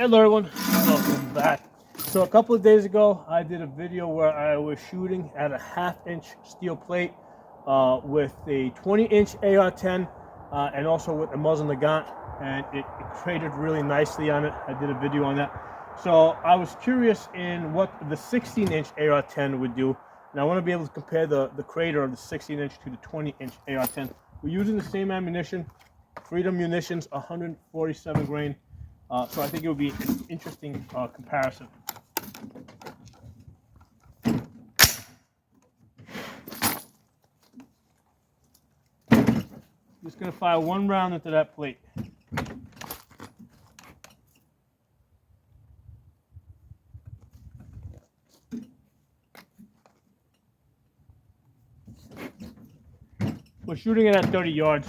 Hello everyone, welcome back. So a couple of days ago, I did a video where I was shooting at a 1/2 inch steel plate with a 20-inch AR-10 and also with the muzzle Nagant, and it cratered really nicely on it. I did a video on that. So I was curious in what the 16-inch AR-10 would do, and I want to be able to compare the crater of the 16-inch to the 20-inch AR-10. We're using the same ammunition, Freedom Munitions, 147 grain. So I think it would be an interesting comparison. Just going to fire one round into that plate. We're shooting it at 30 yards.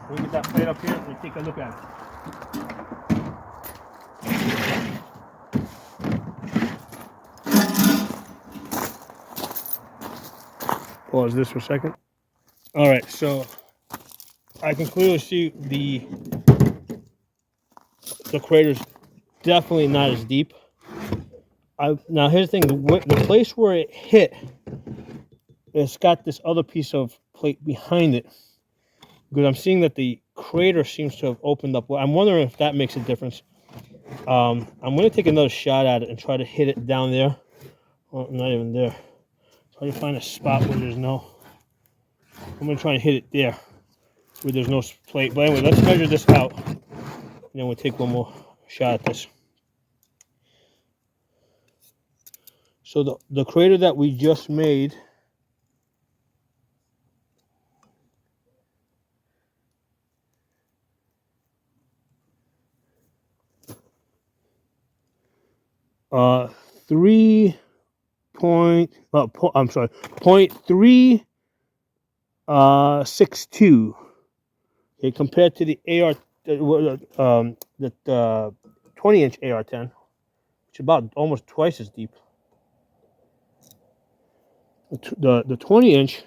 We'll get that plate up here and take a look at it. Pause this for a second. All right, so I can clearly see the crater's definitely not as deep. Now here's the thing: the place where it hit, it's got this other piece of plate behind it. Because I'm seeing that the crater seems to have opened up. Well, I'm wondering if that makes a difference. I'm going to take another shot at it and try to hit it down there. Oh, not even there. Try to find a spot where there's no. I'm going to try and hit it there, where there's no plate. But anyway, let's measure this out, and then we'll take one more shot at this. So the crater that we just made. I'm sorry, 0.362. Okay, compared to the AR, the 20-inch AR-10, which is about almost twice as deep. The 20-inch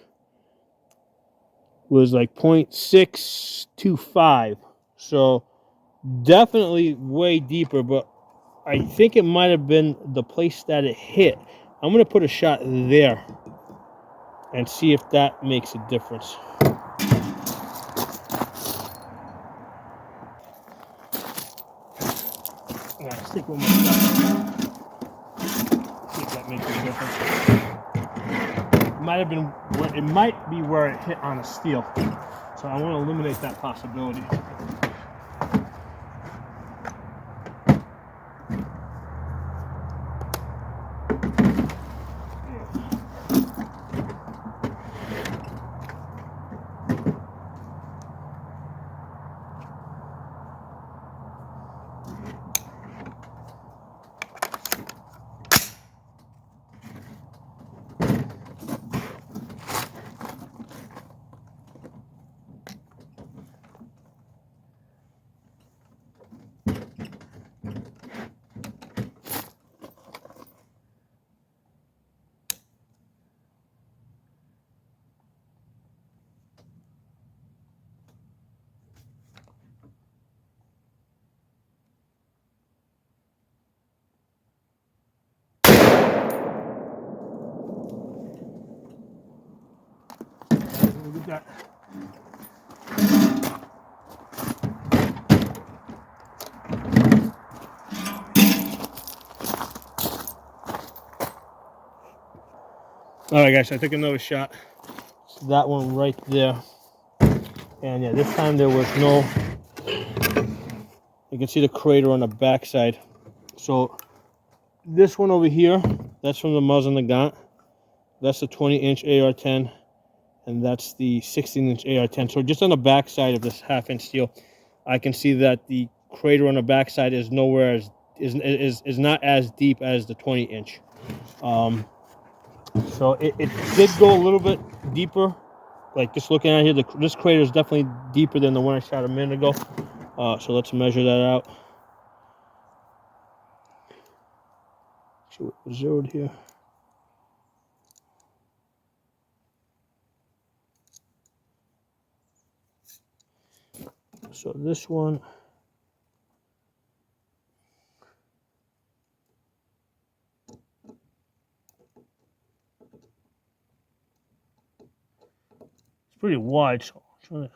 was like 0.625, so definitely way deeper, but I think it might have been the place that it hit. I'm going to put a shot there and see if that makes a difference. Let's take one more shot. See if that makes a difference. It might be where it hit on a steel. So I want to eliminate that possibility. Look at that. All right, guys, I took another shot. It's that one right there. And yeah, this time there was no, you can see the crater on the backside. So this one over here, that's from the muzzle Nagant. That's the 20-inch AR-10, and that's the 16-inch AR-10. So just on the backside of this 1/2 inch steel, I can see that the crater on the backside is nowhere is not as deep as the 20-inch. So it did go a little bit deeper like just looking at here, this crater is definitely deeper than the one I shot a minute ago. So let's measure that out. See what was zeroed here. So this one. It's pretty wide, so I'm trying to.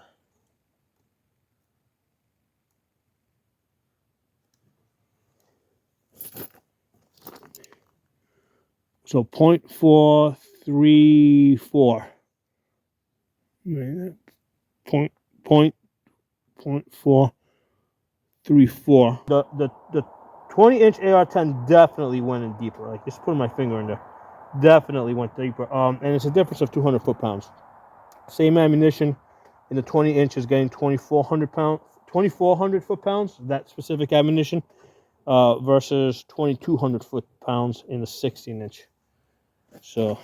So 0.434. Point 434. The 20-inch AR-10 definitely went in deeper. Like just putting my finger in there, definitely went deeper. And it's a difference of 200 foot-pounds. Same ammunition in the 20-inch is getting 2,400 foot-pounds. That specific ammunition versus 2,200 foot-pounds in the 16-inch. So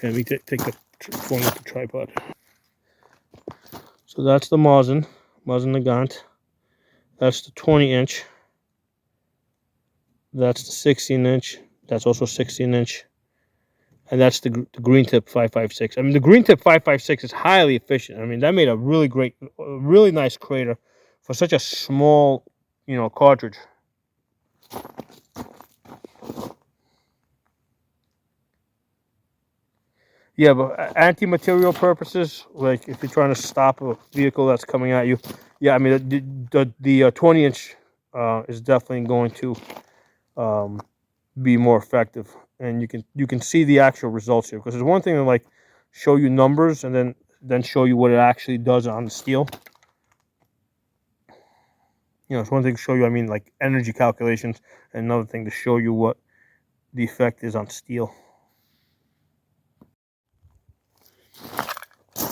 let me take the phone with the tripod. So that's the Mosin Nagant. That's the 20-inch. That's the 16-inch. That's also 16-inch. And that's the green tip 5.56. I mean, the green tip 5.56 is highly efficient. I mean, that made a really nice crater for such a small, cartridge. Yeah, but anti-material purposes, like if you're trying to stop a vehicle that's coming at you, yeah, I mean the 20-inch is definitely going to be more effective, and you can see the actual results here. Because there's one thing to like show you numbers and then show you what it actually does on the steel. It's one thing to show you, I mean, like energy calculations, and another thing to show you what the effect is on steel.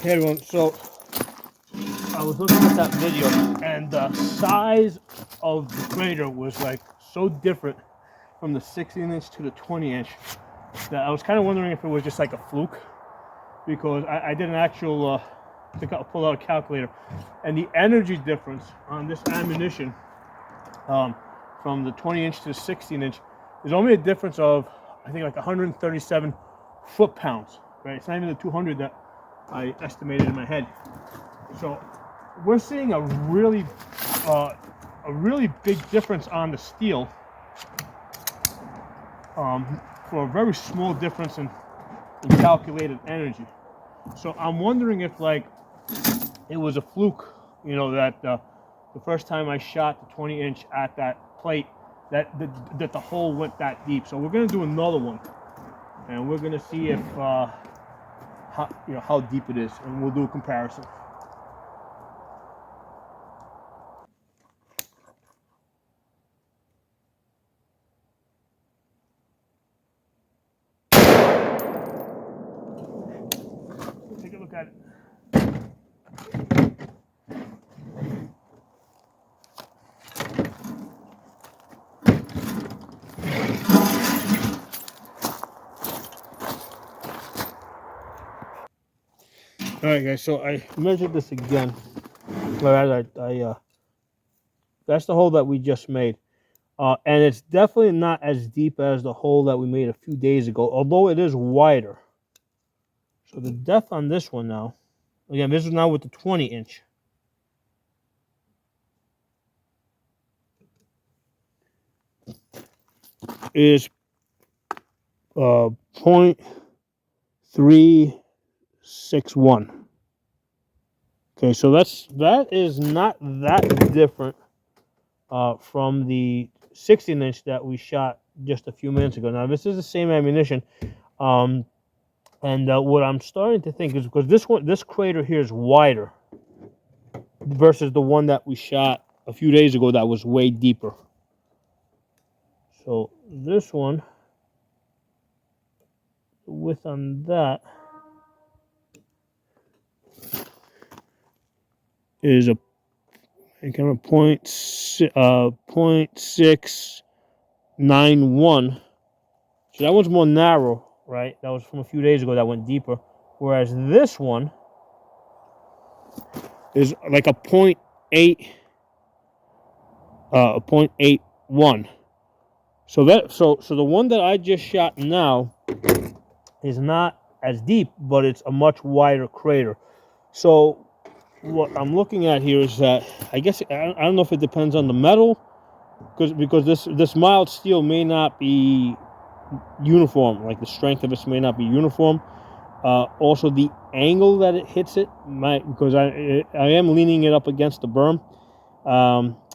Hey everyone, so I was looking at that video, and the size of the crater was like so different from the 16-inch to the 20-inch that I was kind of wondering if it was just like a fluke, because I did an actual I think I'll pull out a calculator, and the energy difference on this ammunition from the 20-inch to the 16-inch is only a difference of, I think, like 137 foot-pounds, right? It's not even the 200 that I estimated in my head. So we're seeing a really big difference on the steel for a very small difference in calculated energy. So I'm wondering if like it was a fluke, that the first time I shot the 20-inch at that plate, that the hole went that deep. So we're gonna do another one, and we're gonna see if how deep it is, and we'll do a comparison. Take a look at it. All right, guys. So I measured this again. That's the hole that we just made, and it's definitely not as deep as the hole that we made a few days ago, although it is wider. So the depth on this one now, again, this is now with the 20-inch. Is 0.361. Okay, so that is not that different from the 16-inch that we shot just a few minutes ago. Now this is the same ammunition, and what I'm starting to think is because this crater here is wider versus the one that we shot a few days ago that was way deeper. So this one, the width on that is a kind of 0.691. So that one's more narrow, right? That was from a few days ago that went deeper. Whereas this one is like a 0.8, a 0.81. So the one that I just shot now is not as deep, but it's a much wider crater. So what I'm looking at here is that I guess I don't know if it depends on the metal, because this mild steel may not be uniform, like the strength of it may not be uniform. Also, the angle that it hits it might, because I am leaning it up against the berm.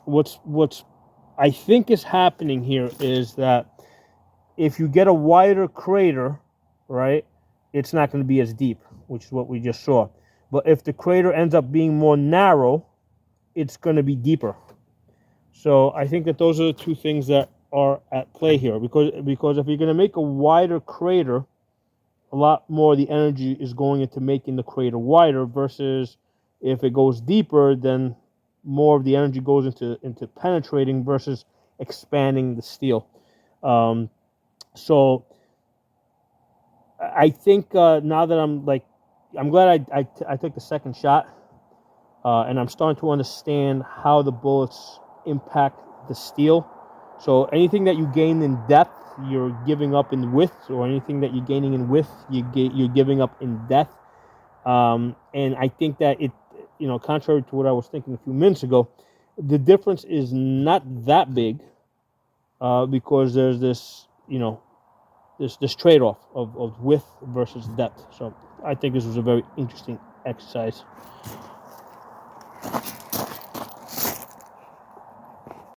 What's I think is happening here is that if you get a wider crater, right, it's not going to be as deep, which is what we just saw. But if the crater ends up being more narrow, it's going to be deeper. So I think that those are the two things that are at play here, because if you're going to make a wider crater, a lot more of the energy is going into making the crater wider, versus if it goes deeper, then more of the energy goes into penetrating versus expanding the steel. So I think now that I'm glad I took the second shot, and I'm starting to understand how the bullets impact the steel. So anything that you gain in depth, you're giving up in width, or anything that you're gaining in width, you're giving up in depth. And I think that contrary to what I was thinking a few minutes ago, the difference is not that big, because there's this trade-off of width versus depth. So I think this was a very interesting exercise.